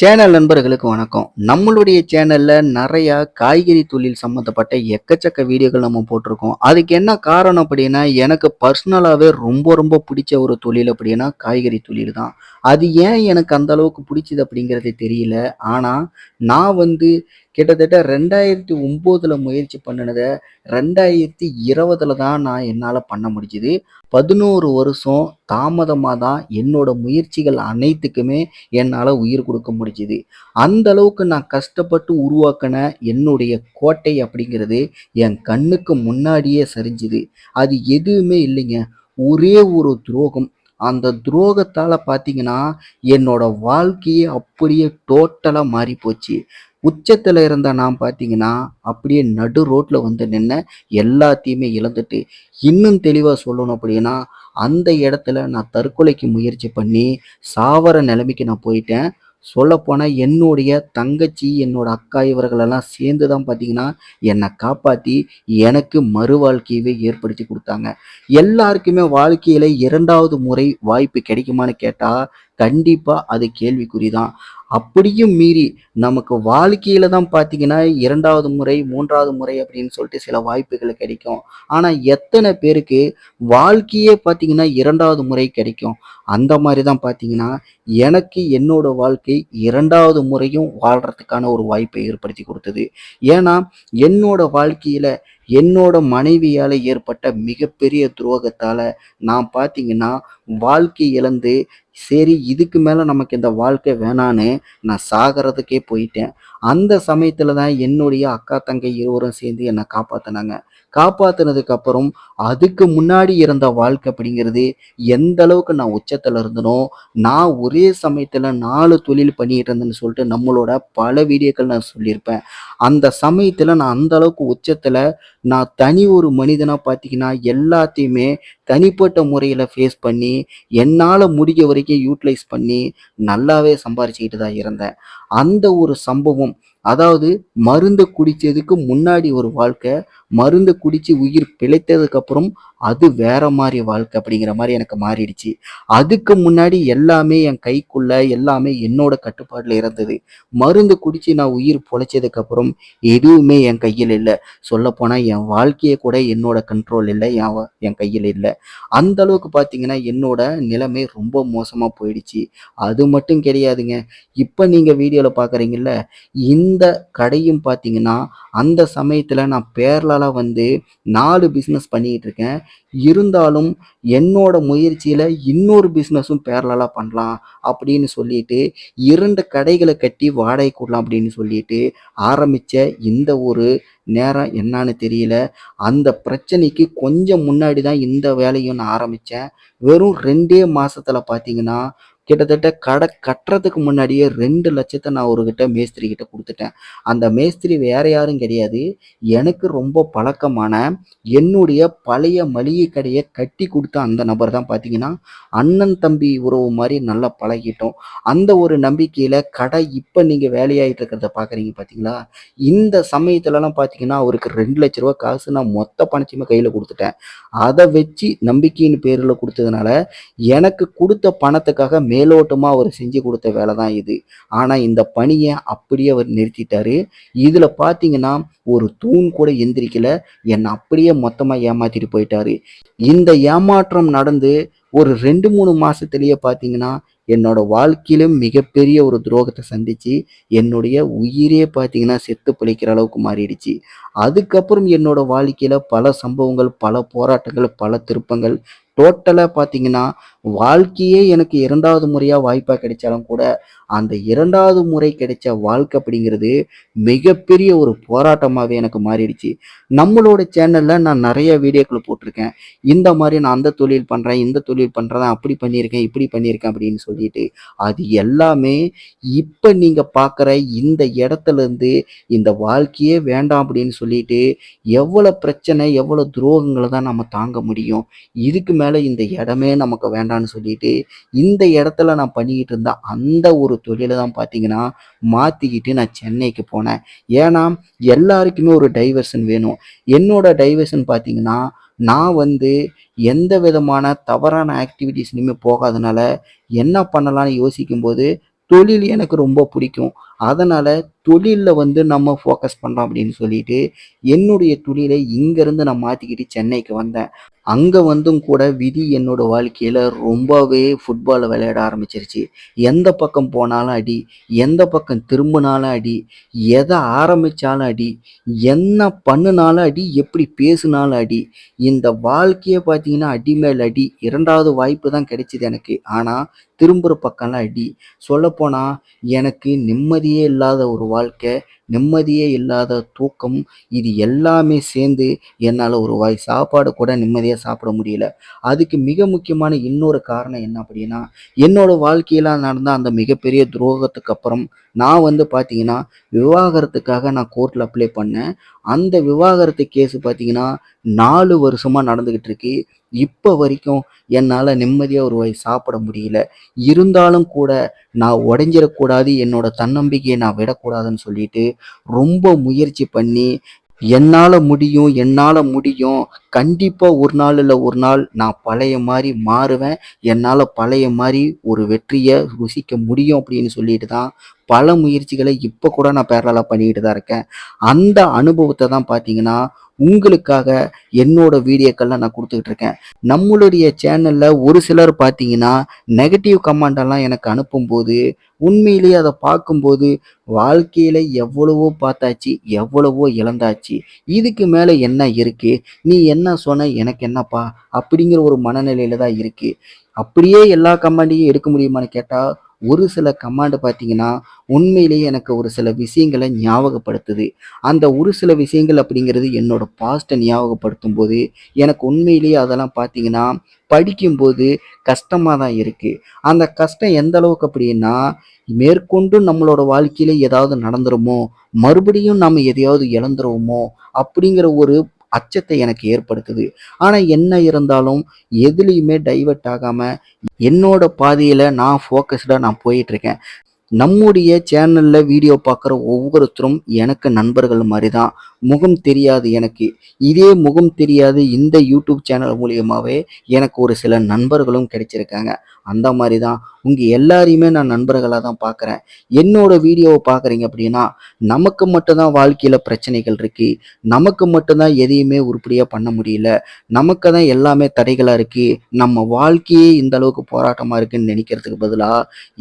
Channel நண்பர்களுக்கு வணக்கம். நம்மளுடைய சேனல்ல நெறைய காய்கறி தொழில் சம்மந்தப்பட்ட எக்கச்சக்க வீடியோக்கள் நம்ம போட்டிருக்கோம். அதுக்கு என்ன காரணம் அப்படின்னா, எனக்கு பர்சனலாவே ரொம்ப ரொம்ப பிடிச்ச ஒரு தொழில் அப்படின்னா, காய்கறி தொழில் தான். அது ஏன் எனக்கு அந்த அளவுக்கு பிடிச்சது அப்படிங்கிறது தெரியல. ஆனா, நான் கிட்டத்தட்ட 2009ல முயற்சி பண்ணுனத 2020ல தான் என்னால பண்ண முடிஞ்சது. 11 வருஷம் தாமதமா தான் என்னோட முயற்சிகள் அனைத்துக்குமே என்னால உயிர் கொடுக்க முடிஞ்சுது. அந்த அளவுக்கு நான் கஷ்டப்பட்டு உருவாக்குன என்னுடைய கோட்டை அப்படிங்கிறது என் கண்ணுக்கு முன்னாடியே சரிஞ்சுது. அது எதுவுமே இல்லைங்க. ஒரே ஒரு துரோகம். அந்த துரோகத்தால பார்த்தீங்கன்னா, என்னோட வாழ்க்கையே அப்படியே டோட்டலா மாறிப்போச்சு. உச்சத்துல இருந்த நான் பார்த்தீங்கன்னா, அப்படியே நடு ரோட்ல வந்து நின்னேன். எல்லாத்தையுமே இழந்துட்டு, இன்னும் தெளிவா சொல்லணும் அப்படின்னா, அந்த இடத்துல நான் தற்கொலைக்கு முயற்சி பண்ணி சாவர நிலைமைக்கு நான் போயிட்டேன். சொல்லப்போனா என்னுடைய தங்கச்சி, என்னோட அக்கா இவர்களெல்லாம் சேர்ந்து தான் பார்த்தீங்கன்னா, என்ன காப்பாத்தி எனக்கு மறுவாழ்க்கையவே ஏற்படுத்தி குடுத்தாங்க. எல்லாருக்குமே வாழ்க்கையில 2வது முறை வாய்ப்பு கிடைக்குமான்னு கேட்டா, கண்டிப்பா அது கேள்விக்குறி தான். அப்படியும் மீறி நமக்கு வாழ்க்கையில தான் பார்த்தீங்கன்னா, 2வது முறை, 3வது முறை அப்படின்னு சொல்லிட்டு சில வாய்ப்புகள் கிடைக்கும். ஆனா எத்தன பேருக்கு வாழ்க்கையே பார்த்தீங்கன்னா 2வது முறை கிடைக்கும்? அந்த மாரி தான் பார்த்தீங்கன்னா, எனக்கு என்னோட வாழ்க்கை 2வது முறையும் வாழ்றதுக்கான ஒரு வாய்ப்பை ஏற்படுத்தி குடுத்தது. ஏன்னா, என்னோட வாழ்க்கையில என்னோட மனைவியால ஏற்பட்ட மிகப்பெரிய துரோகத்தால நான் பார்த்தீங்கன்னா, வாழ்க்கை இழந்து, சரி இதுக்கு மேல நமக்கு இந்த வாழ்க்கை வேணான்னு நான் சாகறதுக்கே போயிட்டேன். அந்த சமயத்துல தான் என்னுடைய அக்கா, தங்கை இருவரும் சேர்ந்து என்ன காப்பாத்துனாங்க. காப்பாத்துனதுக்கு அப்புறம், அதுக்கு முன்னாடி இருந்த வாழ்க்கை அப்படிங்கிறது எந்த அளவுக்கு நான் உச்சத்துல இருந்தனோ, நான் ஒரே சமயத்துல 4 தொழில் பண்ணிட்டு இருந்தேன்னு சொல்லிட்டு நம்மளோட பல வீடியோக்கள் நான் சொல்லியிருப்பேன். அந்த சமயத்துல நான் அந்த அளவுக்கு உச்சத்துல நான் தனி ஒரு மனிதனா பார்த்தீங்கன்னா, எல்லாத்தையுமே தனிப்பட்ட முறையில ஃபேஸ் பண்ணி, என்னால முடிஞ்ச வரைக்கும் யூட்டிலைஸ் பண்ணி, நல்லாவே சம்பாரிச்சுக்கிட்டு தான் இருந்தேன். அந்த ஒரு சம்பவம், அதாவது மருந்து குடிச்சதுக்கு முன்னாடி ஒரு வாழ்க்கை, மருந்து குடிச்சு உயிர் பிழைத்ததுக்கு அப்புறம், அது வேற மாரி வாழ்க்கை அப்படிங்கிற மாரி எனக்கு மாறிடுச்சு. அதுக்கு முன்னாடி எல்லாமே என் கைக்குள்ள, எல்லாமே என்னோட கட்டுப்பாட்டுல இருந்தது. மருந்து குடிச்சு நான் உயிர் பொழைச்சதுக்கு அப்புறம், எதுவுமே என் கையில இல்ல. சொல்லப்போனா என் வாழ்க்கையே கூட என்னோட கண்ட்ரோல் இல்ல. என் கையில இல்ல. அந்த அளவுக்கு பார்த்தீங்கன்னா, என்னோட நிலைமை ரொம்ப மோசமா போயிடுச்சு. அது மட்டும் கிடையாதுங்க. இப்ப நீங்க வீடியோல பார்க்குறீங்கல்ல, இந்த கடையும் பார்த்தீங்கன்னா, அந்த சமயத்துல நான் பேரலலா 4 பிசினஸ் பண்ணிட்டு இருக்கேன். இருந்தாலும் என்னோட முயற்சியில இன்னொரு பிசினஸும் பேரலலா பண்ணலாம் அப்படின்னு சொல்லிட்டு, 2 கடைகள கட்டி வாடகைக்கு விடலாம் அப்படின்னு சொல்லிட்டு ஆரம்பிச்ச இந்த ஒரு நேரம் என்னான்னு தெரியல. அந்த பிரச்சனைக்கு கொஞ்சம் முன்னாடி தான் இந்த வேலையும் நான் ஆரம்பிச்சேன். வெறும் 2 மாசத்துல பார்த்தீங்கன்னா, கிட்டத்தட்ட கடை கட்டுறதுக்கு முன்னாடியே 2,00,000 நான் ஒருகிட்ட மேஸ்திரி கிட்ட குடுத்துட்டேன். அந்த மேஸ்திரி வேற யாரும் கிடையாது. எனக்கு ரொம்ப பழக்கமான என்னுடைய பழைய மளிகை கடைய கட்டி குடுத்த அந்த நபர் தான் பார்த்தீங்கன்னா, அண்ணன், தம்பி உறவு மாரி நல்லா பழகிட்டோம். அந்த ஒரு நம்பிக்கையில கடை இப்ப நீங்க வேலையாயிட்டு இருக்கிறத பார்க்குறீங்க பார்த்தீங்களா? இந்த சமயத்துலலாம் பார்த்தீங்கன்னா, அவருக்கு ரூ. 2,00,000 காசு நான் மொத்த பணத்தையுமே கையில குடுத்துட்டேன். அத வச்சு நம்பிக்கையின் பேருல குடுத்ததுனால, எனக்கு குடுத்த பணத்துக்காக மேலோட்டமா அவரு செஞ்சு குடுத்த வேல தான் இது. ஆனா இந்த பணிய அப்படியே அவர் நிறுத்திட்டாரு. இதுல பார்த்தீங்கன்னா, ஒரு தூண் கூட எந்திரிக்கல. என்ன அப்படியே மொத்தமா ஏமாத்திட்டு போயிட்டாரு. இந்த ஏமாற்றம் நடந்து ஒரு 2, 3 மாசத்திலேயே பார்த்தீங்கன்னா, என்னோட வாழ்க்கையில மிகப்பெரிய ஒரு துரோகத்த சந்திச்சு, என்னுடைய உயிரே பார்த்தீங்கன்னா செத்து பிழைக்கிற அளவுக்கு மாறிடுச்சு. அதுக்கப்புறம் என்னோட வாழ்க்கையில பல சம்பவங்கள், பல போராட்டங்கள், பல திருப்பங்கள். டோட்டலா பார்த்தீங்கன்னா, வாழ்க்கையே எனக்கு 2வது முறையா வாய்ப்பா கிடைச்சாலும் கூட, அந்த 2வது முறை கிடைச்ச வாழ்க்கை அப்படிங்கிறது மிகப்பெரிய ஒரு போராட்டமாவே எனக்கு மாறிடுச்சு. நம்மளோட சேனல்ல நான் நெறைய வீடியோக்கள் போட்டிருக்கேன். இந்த மாரி நான் அந்த தொழில் பண்றேன், இந்த தொழில் பண்றேன், அப்படி பண்ணியிருக்கேன், இப்படி பண்ணியிருக்கேன் அப்படின்னு சொல்லிட்டு. அது எல்லாமே இப்ப நீங்க பார்க்குற இந்த இடத்துலருந்து இந்த வாழ்க்கையே வேண்டாம் அப்படின்னு சொல்லிட்டு, எவ்வளோ பிரச்சனை, எவ்வளோ துரோகங்கள தான் நம்ம தாங்க முடியும். இதுக்கு மேல இந்த இடமே நமக்கு வேண்டான்னு சொல்லிட்டு, இந்த இடத்துல நான் பண்ணிக்கிட்டு இருந்த அந்த ஒரு தொழில தான் பார்த்தீங்கன்னா, மாத்திக்கிட்டு நான் சென்னைக்கு போனேன். ஏன்னா, எல்லாருக்குமே ஒரு டைவர்ஷன் வேணும். என்னோட டைவர்ஷன் பார்த்தீங்கன்னா, நான் எந்த விதமான தவறான ஆக்டிவிட்டீஸ்லயுமே போகாதனால, என்ன பண்ணலான்னு யோசிக்கும்போது, தொழில் எனக்கு ரொம்ப பிடிக்கும். அதனால தொழில்ல நம்ம ஃபோக்கஸ் பண்ணலாம் அப்படின்னு சொல்லிட்டு, என்னுடைய தொழிலை இங்கருந்து நான் மாத்திக்கிட்டு சென்னைக்கு வந்தேன். அங்க வந்தும் கூட விதி என்னோட வாழ்க்கையில ரொம்பவே ஃபுட்பால விளையாட ஆரம்பிச்சிருச்சு. எந்த பக்கம் போனாலும் அடி, எந்த பக்கம் திரும்புனாலும் அடி, எத ஆரம்பிச்சாலும் அடி, என்ன பண்ணுனாலும் அடி, எப்படி பேசுனாலும் அடி. இந்த வாழ்க்கையே பார்த்தீங்கன்னா, அடி மேல் அடி. 2வது வாய்ப்பு தான் கிடைச்சது எனக்கு. ஆனா, திரும்புற பக்கம்லாம் அடி. சொல்லப்போனா, எனக்கு நிம்மதியே இல்லாத ஒரு வாழ்க்கை, நிம்மதியே இல்லாத தூக்கம், இது எல்லாமே சேர்ந்து என்னால ஒரு வாய் சாப்பாடு கூட நிம்மதியா சாப்பிட முடியல. அதுக்கு மிக முக்கியமான இன்னொரு காரணம் என்ன அப்படின்னா, என்னோட வாழ்க்கையில நடந்த அந்த மிகப்பெரிய துரோகத்துக்கு அப்புறம், நான் பார்த்தீங்கன்னா, விவாகரத்துக்காக நான் கோர்ட்ல அப்ளை பண்ணேன். அந்த விவாகரத்து கேஸ் பார்த்தீங்கன்னா, 4 வருஷமா நடந்துகிட்டு இருக்கு. இப்ப வரைக்கும் என்னால நிம்மதியா ஒரு வாய் சாப்பிட முடியல. இருந்தாலும் கூட நான் உடைஞ்சிறக்கூடாது, என்னோட தன்னம்பிக்கைய நான் விடக்கூடாதுன்னு சொல்லிட்டு, ரொம்ப முயற்சி பண்ணி என்னால முடியும், என்னால முடியும். கண்டிப்பா ஒரு நாள் இல்ல ஒரு நாள் நான் பழைய மாரி மாறுவேன். என்னால பழைய மாரி ஒரு வெற்றிய ருசிக்க முடியும் அப்படின்னு சொல்லிட்டு தான் பல முயற்சிகள இப்ப கூட நான் பேரலலா பண்ணிக்கிட்டு தான் இருக்கேன். அந்த அனுபவத்த தான் பார்த்தீங்கன்னா, உங்களுக்காக என்னோட வீடியோக்கள்ல நான் குடுத்துக்கிட்டு இருக்கேன். நம்மளுடைய சேனல்ல ஒரு சிலர் பார்த்தீங்கன்னா, நெகட்டிவ் கமெண்ட் எல்லாம் எனக்கு அனுப்பும்போது, உண்மையிலேயே அத பார்க்கும்போது, வாழ்க்கையில எவ்வளவோ பார்த்தாச்சு, எவ்வளவோ இழந்தாச்சு. இதுக்கு மேல என்ன இருக்கு? நீ என்ன சொன்ன எனக்கு என்னப்பா? அப்படிங்கிற ஒரு மனநிலையில தான் இருக்கு. அப்படியே எல்லா கமெண்டையும் எடுக்க முடியுமான்னு கேட்டா, ஒரு சில கமெண்ட் பார்த்தீங்கன்னா, உண்மையிலேயே எனக்கு ஒரு சில விஷயங்கள ஞாபகப்படுத்துது. அந்த ஒரு சில விஷயங்கள் அப்படிங்கிறது என்னோட பாஸ்ட்ட ஞாபகப்படுத்தும்போது, எனக்கு உண்மையிலேயே அதெல்லாம் பார்த்தீங்கன்னா, படிக்கும்போது கஷ்டமா தான் இருக்கு. அந்த கஷ்டம் எந்த அளவுக்கு அப்படின்னா, மேற்கொண்டு நம்மளோட வாழ்க்கையில ஏதாவது நடந்துருமோ? மறுபடியும் நாம எதையாவது இழந்துருவோமோ? அப்படிங்கிற ஒரு அச்சத்தை எனக்கு ஏற்படுத்துது. ஆனா என்ன இருந்தாலும் எதுலயுமே டைவர்ட் ஆகாம, என்னோட பாதையில நான் ஃபோக்கஸ்டா நான் போயிட்டுருக்கேன். நம்முடைய சேனல்ல வீடியோ பார்க்குற ஒவ்வொருத்தரும் எனக்கு நண்பர்கள் மாரி தான். முகம் தெரியாது எனக்கு. இதே முகம் தெரியாத இந்த யூடியூப் சேனல் மூலியமாவே எனக்கு ஒரு சில நண்பர்களும் கிடைச்சிருக்காங்க. அந்த மாரி தான் உங்க எல்லாரையுமே நான் நண்பர்களா தான் பார்க்குறேன். என்னோட வீடியோவ பார்க்குறீங்க அப்படின்னா, நமக்கு மட்டும் தான் வாழ்க்கையில பிரச்சனைகள் இருக்கு. நமக்கு மட்டும் தான் எதையுமே உருப்படியா பண்ண முடியல. நமக்கு தான் எல்லாமே தடைகளா இருக்கு. நம்ம வாழ்க்கையே இந்த அளவுக்கு போராட்டமா இருக்குன்னு நினைக்கிறதுக்கு பதிலா,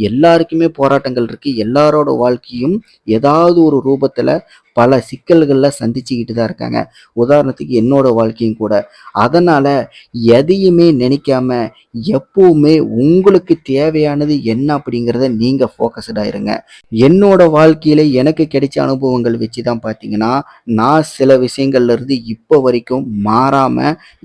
எல்லாருக்குமே போராட்டங்கள் இருக்கு. எல்லாரோட வாழ்க்கையும் ஏதாவது ஒரு ரூபத்துல பல சிக்கல்கள்ல சந்திச்சுக்கிட்டு தான் இருக்காங்க. உதாரணத்துக்கு என்னோட வாழ்க்கையும் கூட. அதனால எதையுமே நினைக்காம எப்பவுமே உங்களுக்கு தேவையானது என்ன அப்படிங்கிறத நீங்க ஃபோக்கஸ்டா இருங்க. என்னோட வாழ்க்கையில எனக்கு கிடைச்ச அனுபவங்கள் வச்சு தான் பார்த்தீங்கன்னா, நான் சில விஷயங்கள்ல இருந்து இப்போ வரைக்கும் மாறாம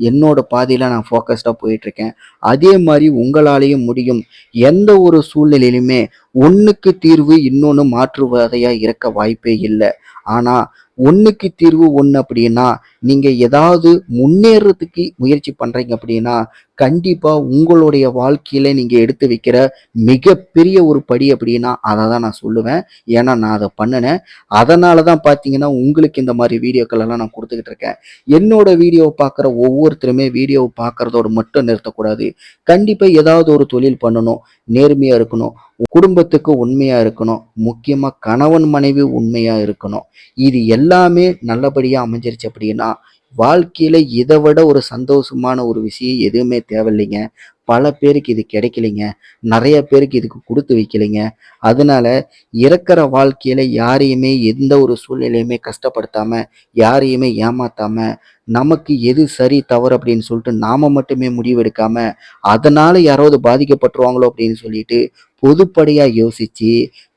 என்னோட பாதையில நான் ஃபோக்கஸ்டா போயிட்டுருக்கேன். அதே மாரி உங்களாலேயும் முடியும். எந்த ஒரு சூழ்நிலையிலுமே ஒண்ணுக்கு தீர்வு இன்னொன்னு மாற்றுவதையா இருக்க வாய்ப்பே இல்ல. ஆனா, ஒண்ணுக்கு தீர்வு ஒண்ணு அப்படின்னா, நீங்க ஏதாவது முன்னேறதுக்கு முயற்சி பண்றீங்க அப்படின்னா, கண்டிப்பா உங்களுடைய வாழ்க்கையில நீங்க எடுத்து வைக்கிற மிகப்பெரிய ஒரு படி அப்படின்னா, அத தான் நான் சொல்லுவேன். ஏன்னா, நான் அத பண்ணுனேன். அதனால தான் பார்த்தீங்கன்னா, உங்களுக்கு இந்த மாரி வீடியோக்கள் எல்லாம் நான் குடுத்துக்கிட்டு இருக்கேன். என்னோட வீடியோவ பார்க்குற ஒவ்வொருத்தருமே வீடியோவ பார்க்கறதோட மட்டும் நிறுத்தக்கூடாது. கண்டிப்பா ஏதாவது ஒரு தொழில் பண்ணணும். நேர்மையா இருக்கணும். குடும்பத்துக்கு உண்மையா இருக்கணும். முக்கியமா கணவன், மனைவி உண்மையா இருக்கணும். இது எல்லாமே நல்லபடியா அமைஞ்சிருச்சு அப்படின்னா, வாழ்க்கையில இத விட ஒரு சந்தோஷமான ஒரு விஷயம் எதுவுமே தேவையில்லைங்க. பல பேருக்கு இது கிடைக்கலைங்க. நெறைய பேருக்கு இதுக்கு குடுத்து வைக்கலைங்க. அதனால இருக்கிற வாழ்க்கையில யாரையுமே எந்த ஒரு சூழ்நிலையுமே கஷ்டப்படுத்தாம, யாரையுமே ஏமாத்தாம, நமக்கு எது சரி, தவறு அப்படின்னு சொல்லிட்டு நாம மட்டுமே முடிவெடுக்காம, அதனால யாராவது பாதிக்கப்பட்டுருவாங்களோ அப்படின்னு சொல்லிட்டு பொதுப்படையா யோசிச்சு,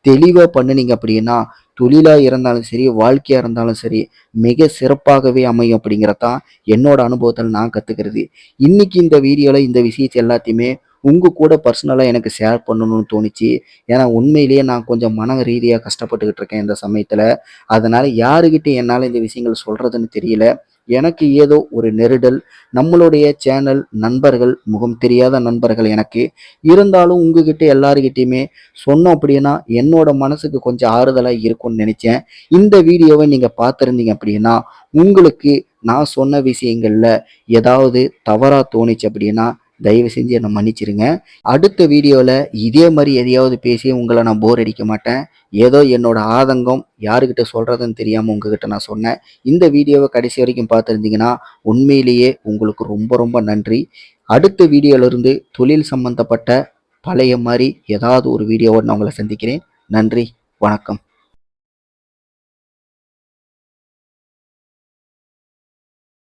தெளிவா பண்ணுனீங்க அப்படின்னா, தொழிலா இருந்தாலும் சரி, வாழ்க்கையா இருந்தாலும் சரி, மிக சிறப்பாகவே அமையும் அப்படிங்கிறது தான் என்னோட அனுபவத்துல நான் கத்துக்கிறது. இன்னைக்கு இந்த வீடியோல இந்த விஷயத்த எல்லாத்தையுமே உங்க கூட பர்சனலா எனக்கு ஷேர் பண்ணணும்னு தோணுச்சு. ஏன்னா உண்மையிலேயே நான் கொஞ்சம் மன ரீதியா கஷ்டப்பட்டுக்கிட்டு இருக்கேன் இந்த சமயத்துல. அதனால யாருகிட்ட என்னால இந்த விஷயங்கள் சொல்றதுன்னு தெரியல. எனக்கு ஏதோ ஒரு நெருடல். நம்மளுடைய சேனல் நண்பர்கள், முகம் தெரியாத நண்பர்கள் எனக்கு. இருந்தாலும் உங்ககிட்ட எல்லார்கிட்டயுமே சொன்னோம் அப்படின்னா, என்னோட மனசுக்கு கொஞ்சம் ஆறுதலா இருக்கும்னு நெனைச்சேன். இந்த வீடியோவ நீங்க பார்த்திருந்தீங்க அப்படின்னா, உங்களுக்கு நான் சொன்ன விஷயங்கள்ல ஏதாவது தவறா தோணுச்சு அப்படின்னா, தயவு செஞ்சு என்னை மன்னிச்சிருங்க. அடுத்த வீடியோவில் இதே மாதிரி எதையாவது பேசி உங்களை நான் போர் அடிக்க மாட்டேன். ஏதோ என்னோட ஆதங்கம் யாருக்கிட்ட சொல்கிறதுன்னு தெரியாமல் உங்ககிட்ட நான் சொன்னேன். இந்த வீடியோவை கடைசி வரைக்கும் பார்த்துருந்தீங்கன்னா உண்மையிலேயே உங்களுக்கு ரொம்ப ரொம்ப நன்றி. அடுத்த வீடியோவிலிருந்து தொழில் சம்பந்தப்பட்ட பழைய மாதிரி ஏதாவது ஒரு வீடியோவோடு நான் உங்களை சந்திக்கிறேன். நன்றி, வணக்கம்.